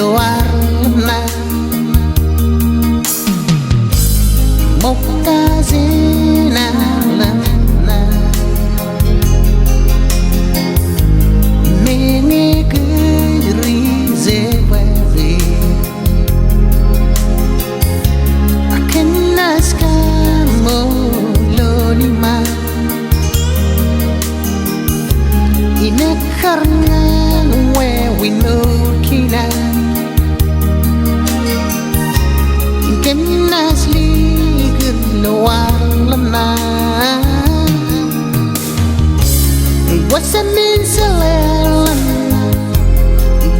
luar na một ta zina lana mene gri zewe akenas kamololima ina karna where we know kina kenas ligud luar lana wasamin selelan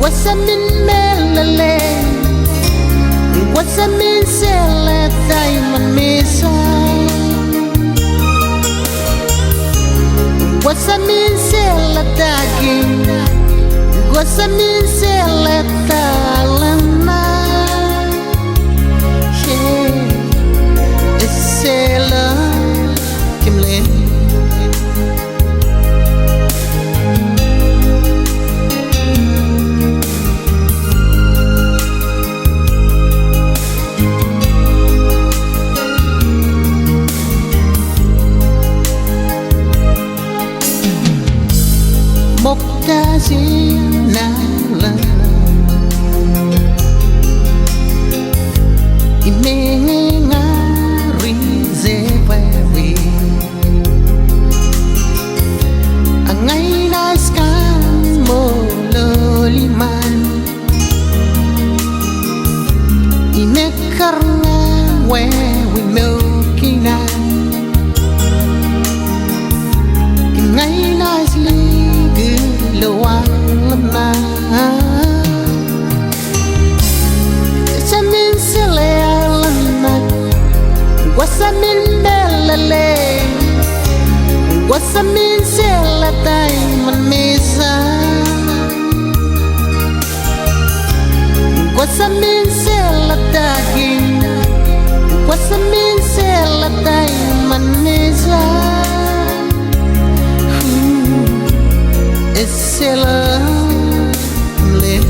wasamin melale wasamin seletai manmesa wasamin seletaging wasamin seletalana Sela Kimlin Moktazina lana Imenga rizewewi Angai naskan mololiman Inekarna wewi mokinan Angai nasli luar lana Samin selelana Wasamin melale Wasamin selatai manmesa Wasamin selataging Wasamin selatai manmesa Sela Lip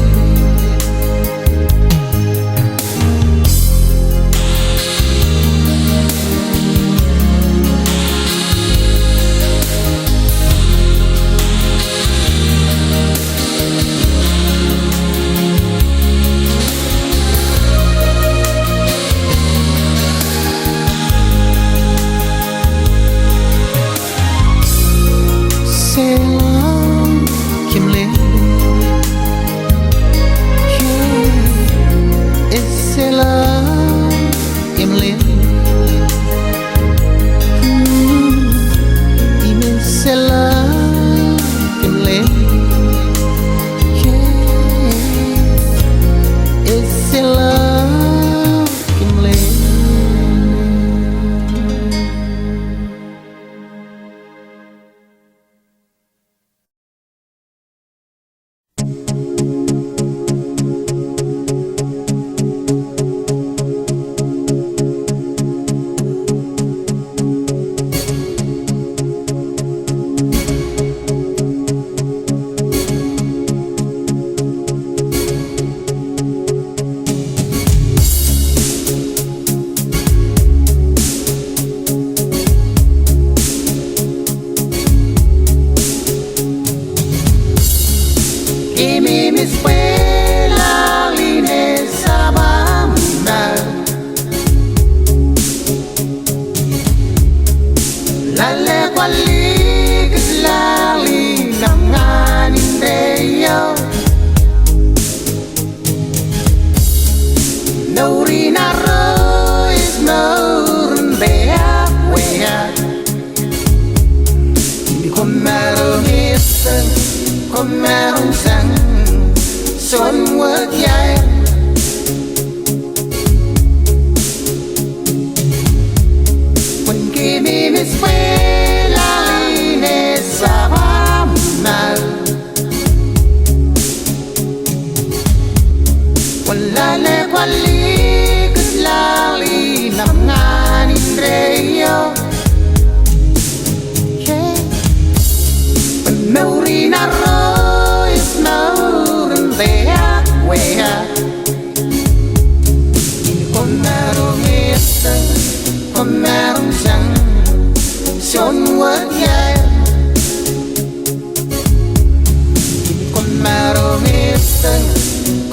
Maurina Roy, Snowden, there, where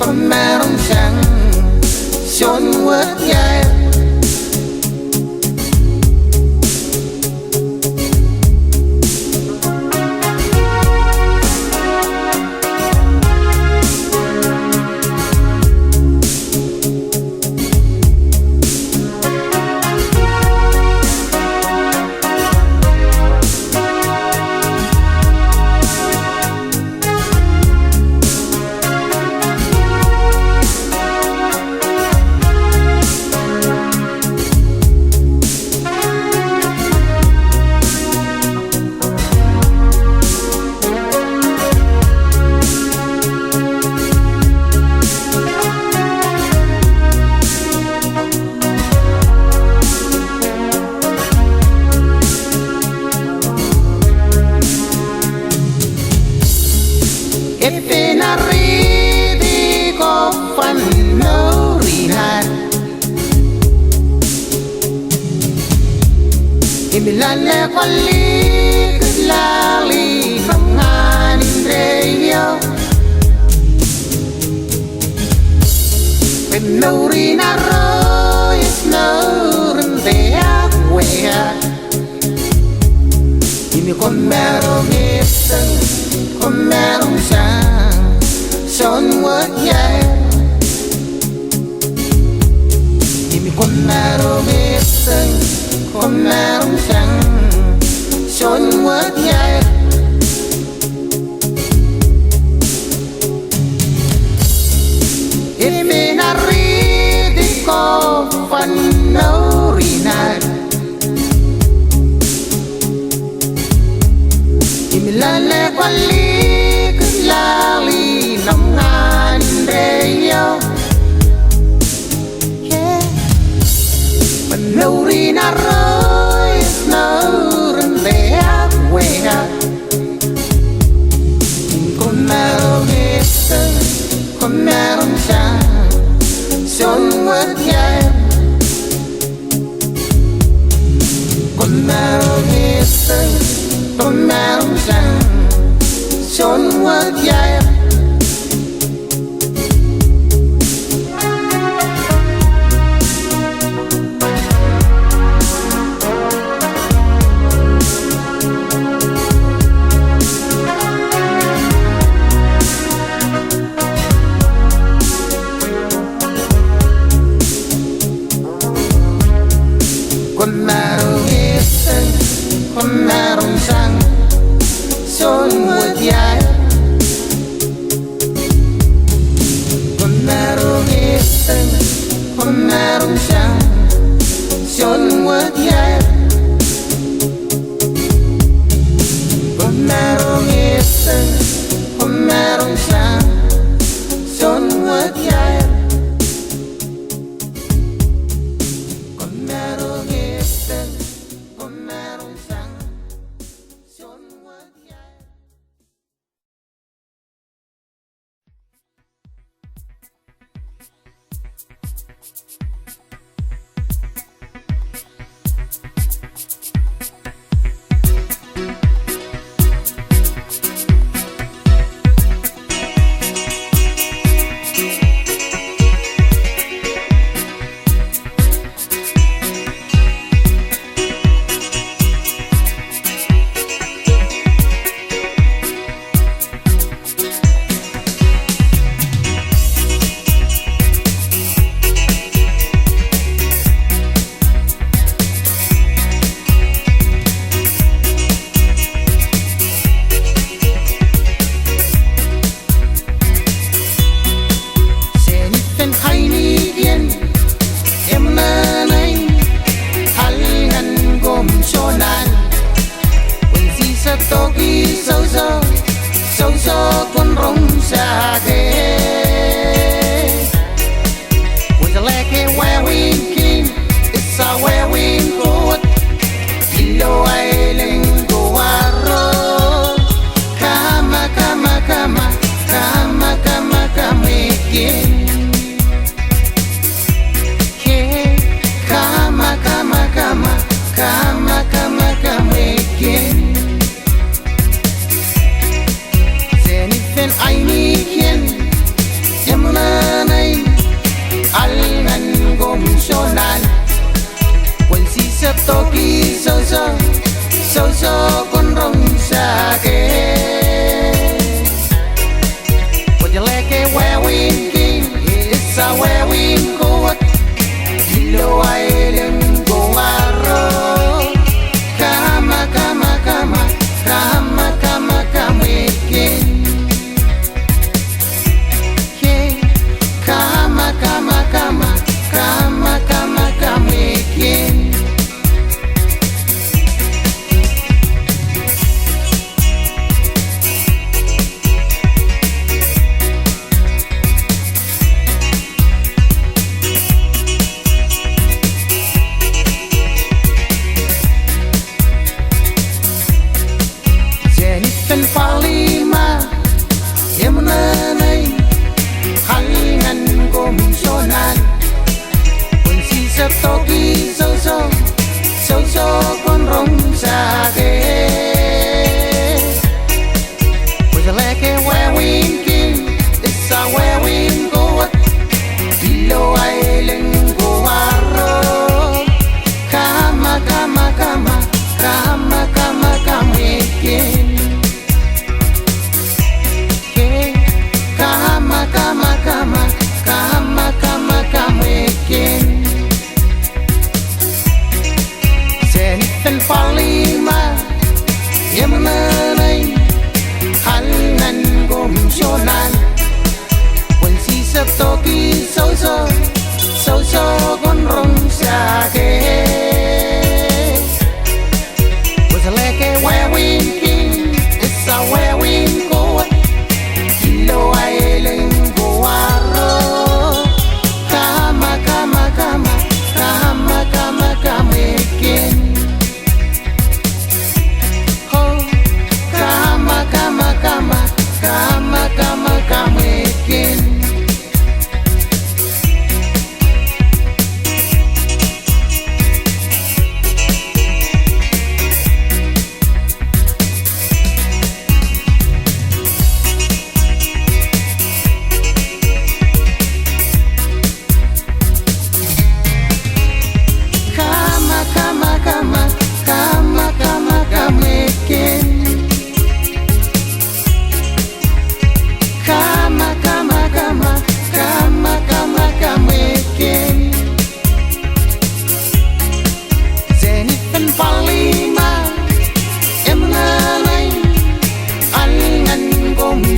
con mẹ đông trắng chốn quất nhai Milale kwali lali mangan indeo Penuri naro is noren dea wea Imi con mero gesen con mero sang son what yeah Imi con mero gesen con mẹ đông trắng chốn quất nhai Iminari di ko phần nấu rì nai Imilale quali cứ la li nông ngàn đeo Nuri na roi snurren dea wea Con mero gesen con mero chan son quất nhai Con mero gesen con mero chan shonan when si sa toki so con rong sa ke was a leke where we king it's a where we go ilo Aelon go aro kama again ho kama again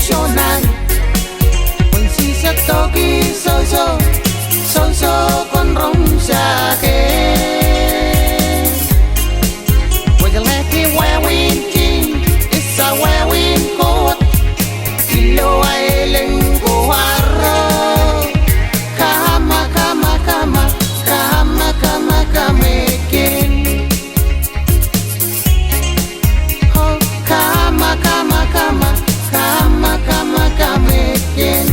shonan when si sa toki so con rong sa ke was a lucky where we king it's a where we go ilo Aelon go aro kama again oh kama again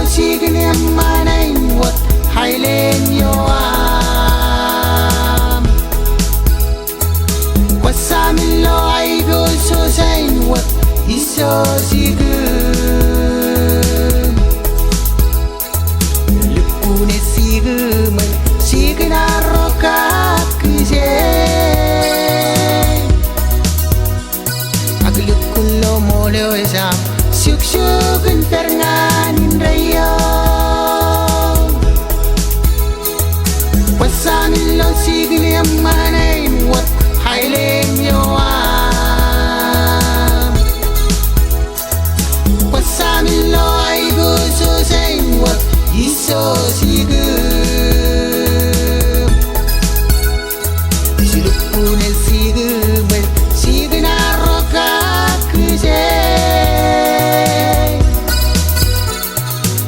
sigene manain wat hailen yo am Wasamilo ay go so sain wat iso sigem Lupune sigem sigena roka kije Aglukulo molo esam Syuk-syuk internanin rayo Wasamilo sigili amanain wat hailen yo am Wasamilo ay gusto sain wat iso sigem Silupune sigem sigena roka kuje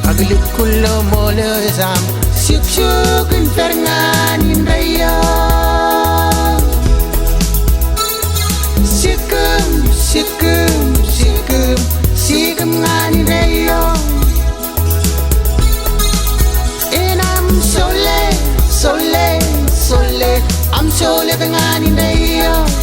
Aglukulo molo esam Syuk-syuk internanin rayo Sigem nganin rayo And I'm I'm sole nganin rayo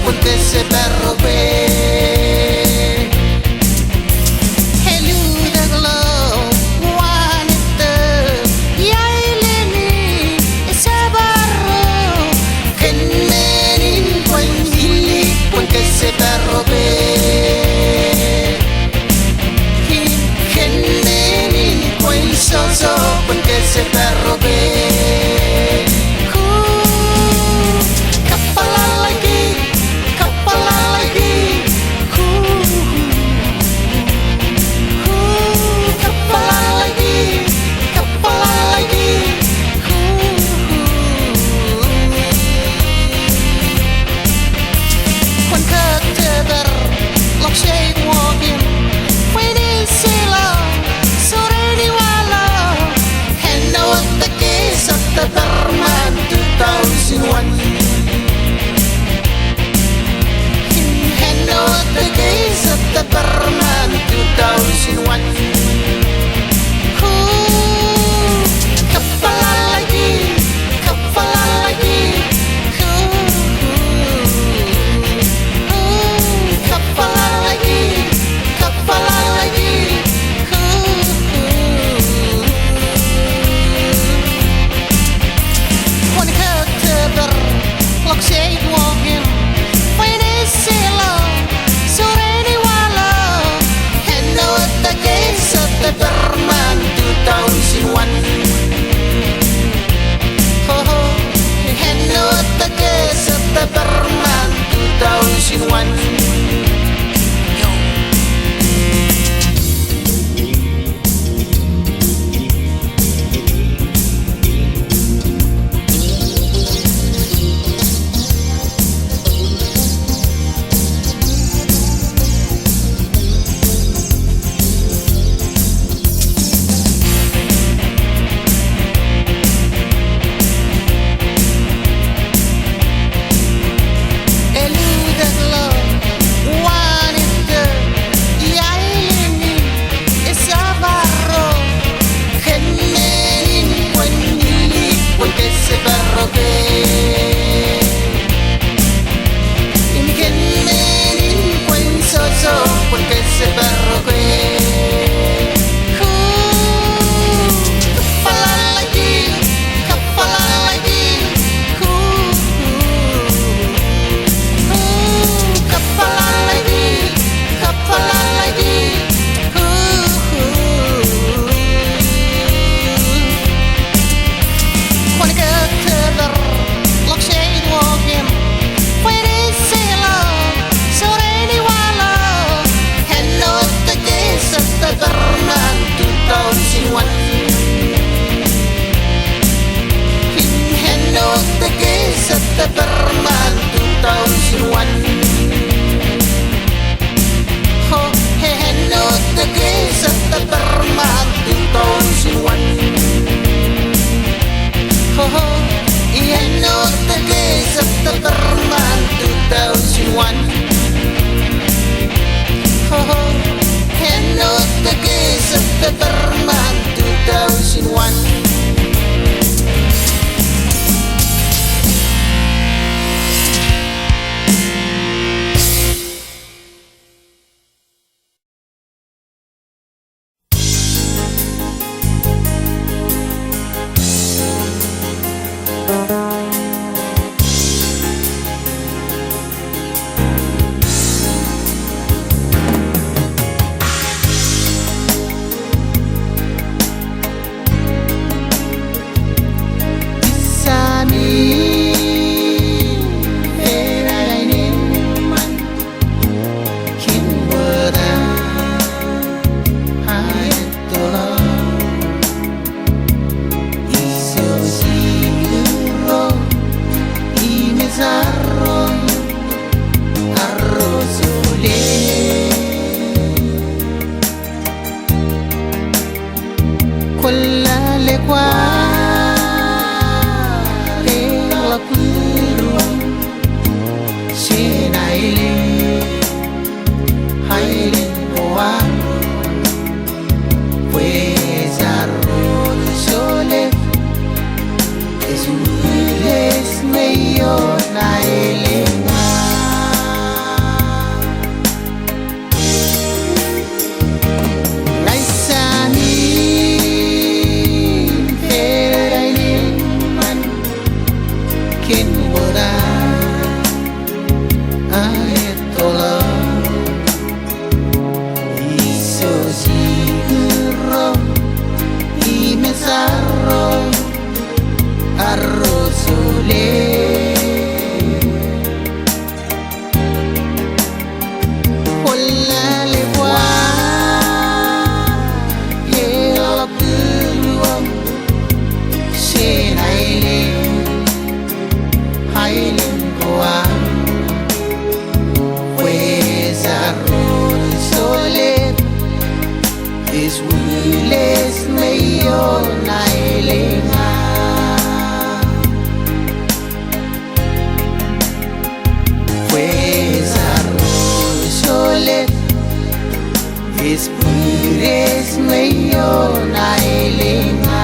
porque se perrobe. Se perrobe. Kepala lagi, kepala lagi. Kepala lagi, kepala lagi. When Kajimwe lok shade walking, when is sailor, so ready wala. The case of the Berman 2001. And know the case of the Berman 2001. Kepala lagi, kepala lagi. Kepala lagi, kepala lagi. Lok shade walking, when is sailor, so ready wala. And know the case of the Berman 2001. And know the case of the Berman 2001. The Berman 2001. Oh, and know the case of the Berman 2001. Oh, and know the case of the Berman 2001. Oh, and know the case of the Berman 2001. Uliej, Aelon. wara Aetola Iso siguro Imesaro Arrosole This Uliej mayor na ilinga Pues Jolet This Uliej mayor na ilinga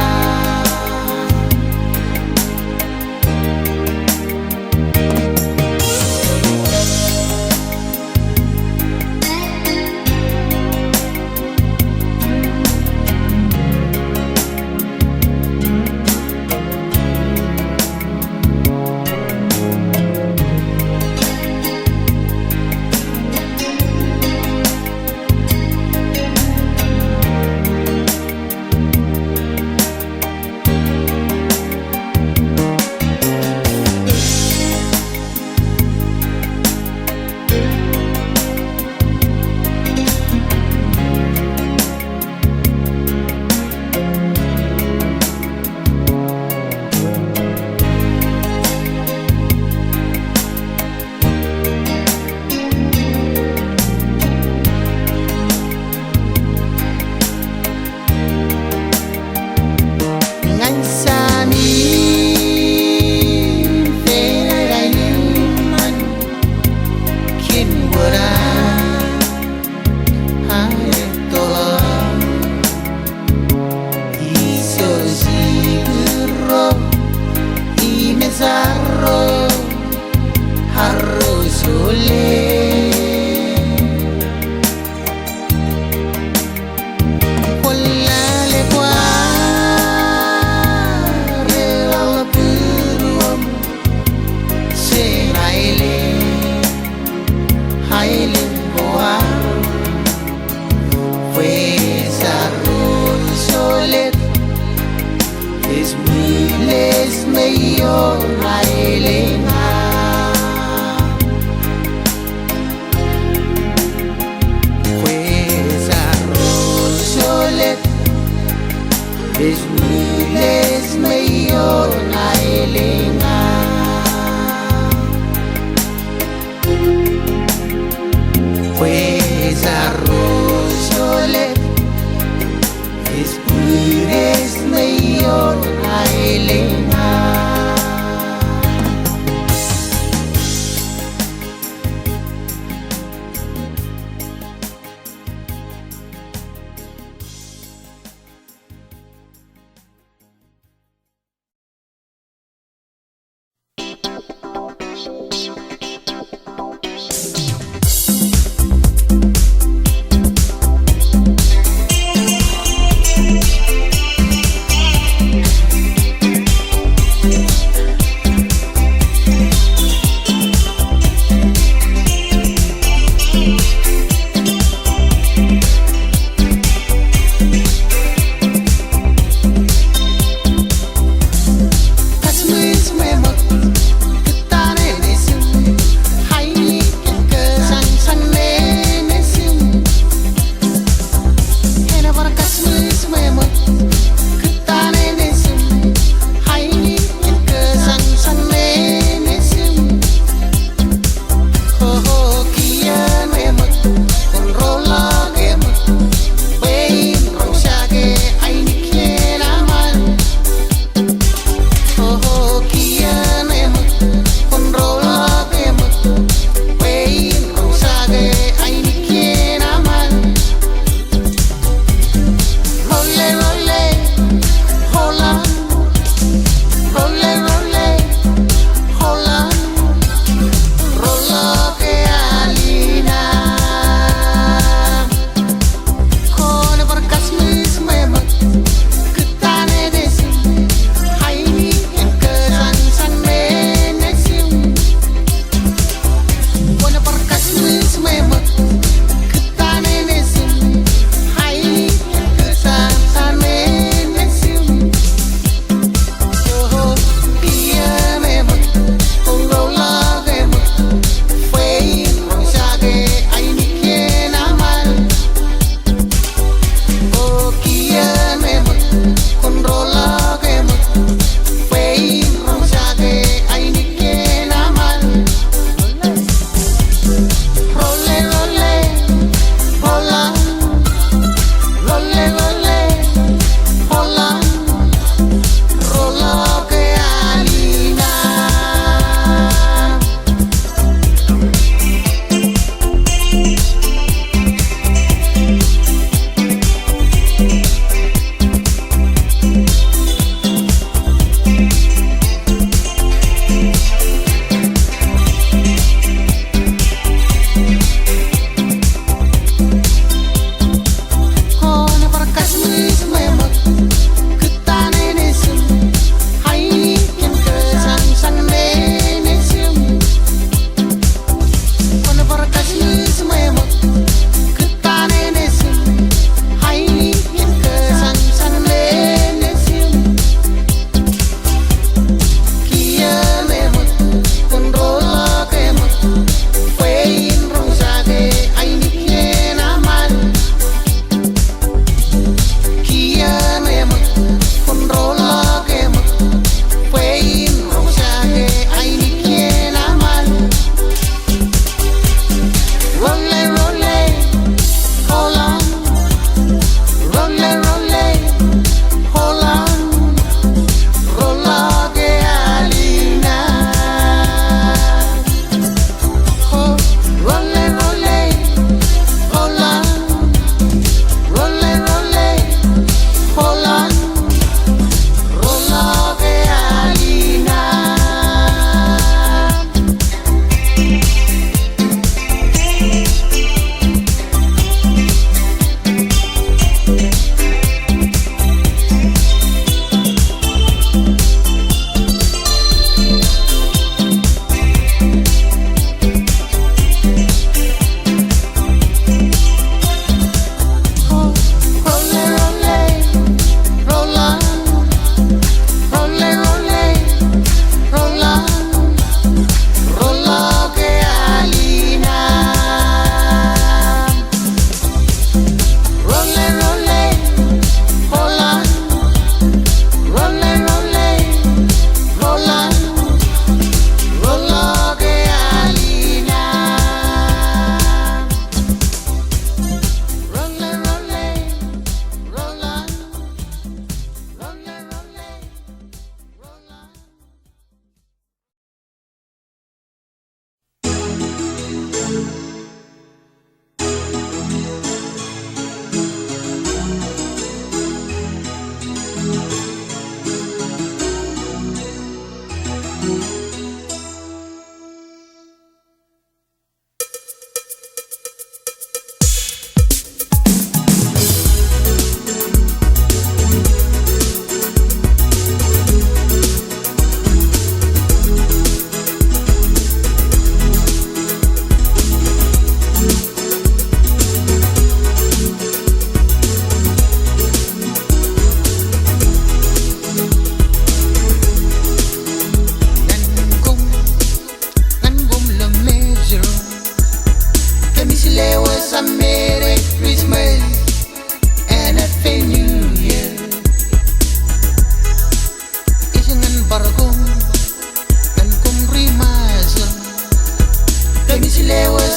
This Uliej mayor na ilinga Jolet This Uliej mayor na ilinga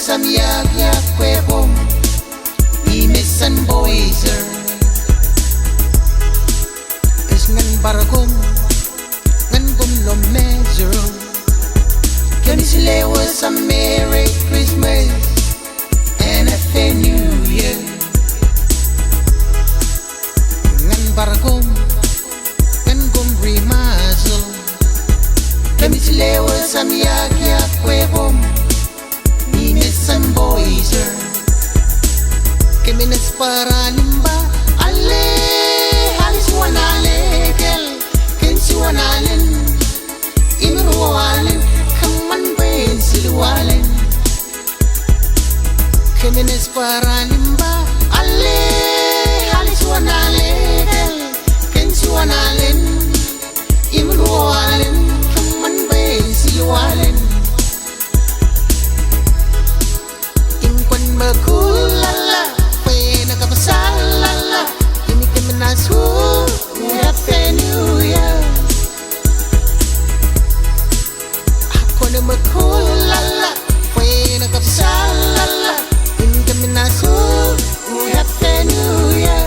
some yak kwebom. He miss and Voyager. Is nan baragom, nan gum no measure. Can you say was a Merry Christmas and a Happy New Year? Nan baragom, nan gum remazel. Can you say was a yak kwebom. He miss and Voyager. Keminas para limba ale halis wanale kel kensi wanalen imrualen kaman ben silwalen Keminas para limba ale halis wanale kel kensi wanalen imrualen kaman ben silwalen Inkwan makulala Salala, ini kemenas Happy New Year. Aku nama kulala, fue salala, ini kemenas Happy New Year.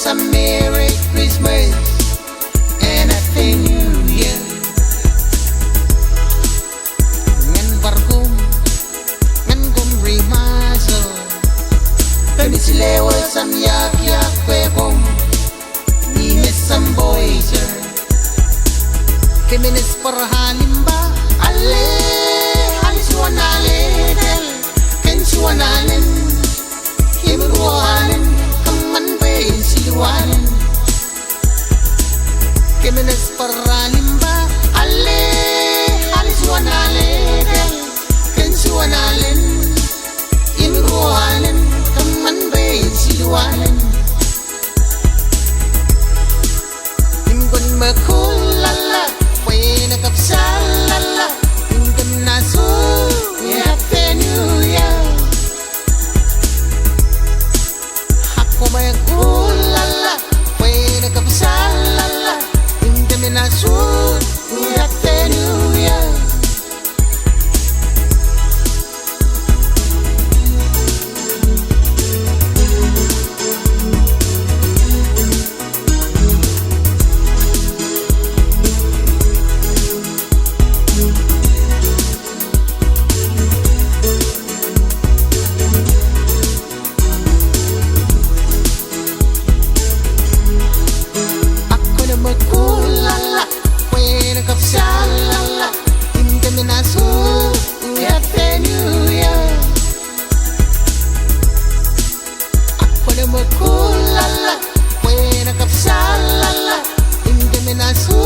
A Merry Christmas and a Happy New Year. Ngan bargum, ngan gum remazel. Penisile was some yak kwebom. Ni miss some Voyager. Keminis parhalimba ale halis wanale del kensi wanalen himrualen Silwalen Keminas paralimba ale halis wanale del kensi wanalen imrualen kaman ben silwalen Imgon makulala Pwena kapsalala Imgon nasu Happy New Year Hako magulala Pwena kapsalala Imgon nasu Happy New Year Salala, indemnasu, Happy New Year. Ako na magkulala, pwena kapsalala, indemnasu,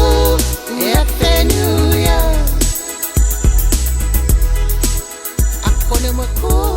Happy New Year. Ako na magkulala.